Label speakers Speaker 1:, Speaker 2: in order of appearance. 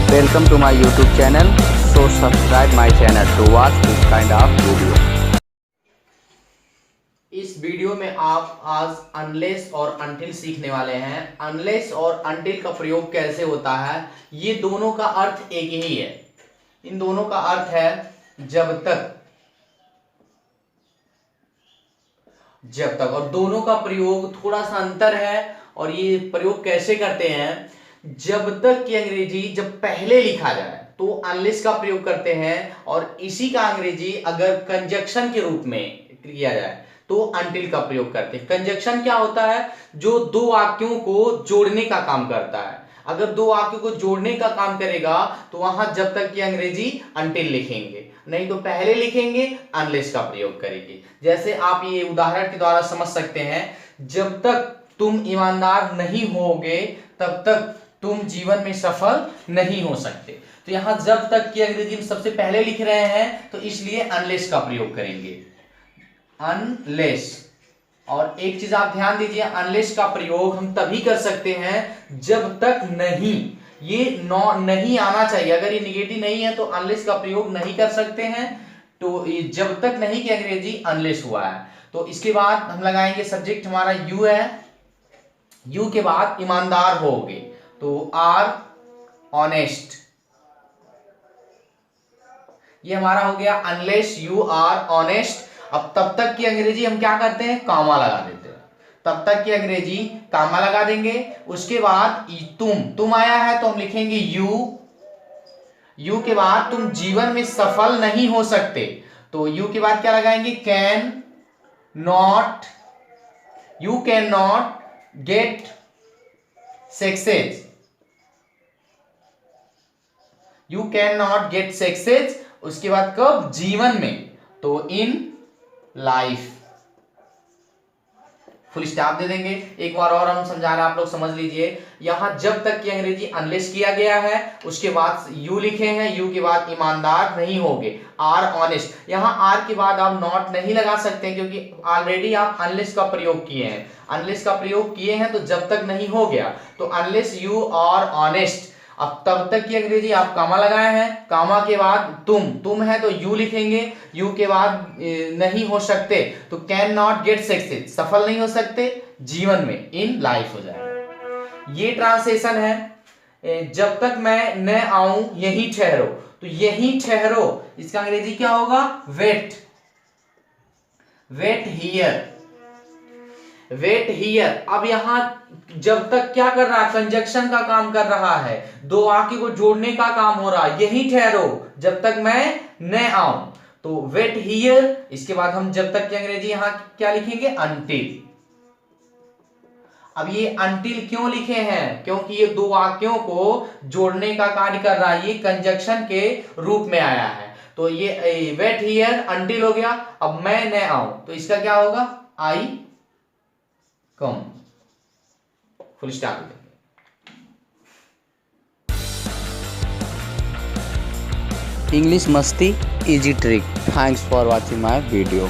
Speaker 1: Welcome to my YouTube channel. So subscribe my channel to watch this kind of video.
Speaker 2: इस video में आप आज unless और until सीखने वाले हैं। अनलेस और अनटिल का प्रयोग कैसे होता है, ये दोनों का अर्थ एक ही है। इन दोनों का अर्थ है जब तक, और दोनों का प्रयोग थोड़ा सा अंतर है। और ये प्रयोग कैसे करते हैं, जब तक की अंग्रेजी जब पहले लिखा जाए तो अनलेस का प्रयोग करते हैं, और इसी का अंग्रेजी अगर कंजक्शन के रूप में किया जाए तो अनटिल का प्रयोग करते हैं। कंजक्शन क्या होता है, जो दो वाक्यों को जोड़ने का काम करता है। अगर दो वाक्यों को जोड़ने का काम करेगा तो वहां जब तक की अंग्रेजी अनटिल लिखेंगे, नहीं तो पहले लिखेंगे अनलेस का प्रयोग करेंगे। जैसे आप ये उदाहरण के द्वारा समझ सकते हैं, जब तक तुम ईमानदार नहीं होगे तब तक तुम जीवन में सफल नहीं हो सकते। तो यहां जब तक की अंग्रेजी में सबसे पहले लिख रहे हैं तो इसलिए अनलेस का प्रयोग करेंगे, अनलेस। और एक चीज आप ध्यान दीजिए, अनलेस का प्रयोग हम तभी कर सकते हैं जब तक नहीं, ये नहीं आना चाहिए। अगर ये निगेटिव नहीं है तो अनलेस का प्रयोग नहीं कर सकते हैं। तो जब तक नहीं की अंग्रेजी अनलेस हुआ है। तो इसके बाद हम लगाएंगे, सब्जेक्ट हमारा यू है, यू के बाद ईमानदार होगे तो आर ऑनेस्ट। ये हमारा हो गया अनलेस यू आर ऑनेस्ट। अब तब तक की अंग्रेजी हम क्या करते हैं, कामा लगा देते हैं। तब तक की अंग्रेजी कामा लगा देंगे। उसके बाद तुम आया है तो हम लिखेंगे यू के बाद तुम जीवन में सफल नहीं हो सकते, तो यू के बाद क्या लगाएंगे, can not, you can not get success, you can not get success. उसके बाद कब, जीवन में, तो इन लाइफ, फुल स्टॉप दे देंगे। एक बार और हम समझा रहे हैं, आप लोग समझ लीजिए। यहां जब तक की अंग्रेजी अनलेस किया गया है, उसके बाद यू लिखे हैं, यू के बाद ईमानदार नहीं होगे, आर ऑनेस्ट। यहां आर के बाद आप नॉट नहीं लगा सकते क्योंकि ऑलरेडी आप अनलेस का प्रयोग किए हैं। अनलेस का प्रयोग किए हैं तो जब तक नहीं हो गया, तो अनलेस यू आर ऑनेस्ट। अब तब तक की अंग्रेजी आप कामा लगाए हैं, कामा के बाद तुम है तो यू लिखेंगे, यू के बाद नहीं हो सकते तो कैन नॉट गेट सक्सेस, सफल नहीं हो सकते जीवन में, इन लाइफ हो जाएगा। ये ट्रांसलेशन है। जब तक मैं न आऊं यहीं ठहरो, तो यहीं ठहरो इसका अंग्रेजी क्या होगा, wait, wait here, wait here. अब यहां जब तक क्या कर रहा है, कंजक्शन का काम कर रहा है, दो वाक्य को जोड़ने का काम हो रहा है। यहीं ठहरो जब तक मैं न आऊं, तो वेट हियर। इसके बाद हम जब तक की अंग्रेजी यहां क्या लिखेंगे, अनटिल। अब ये अनटिल क्यों लिखे हैं, क्योंकि ये दो वाक्यों को जोड़ने का कार्य कर रहा है, ये कंजक्शन के रूप में आया है। तो ये वेट हियर अनटिल हो गया। अब मैं न आऊं तो इसका क्या होगा, I come, full stop.
Speaker 1: English Masti Easy Trick. Thanks for watching my video.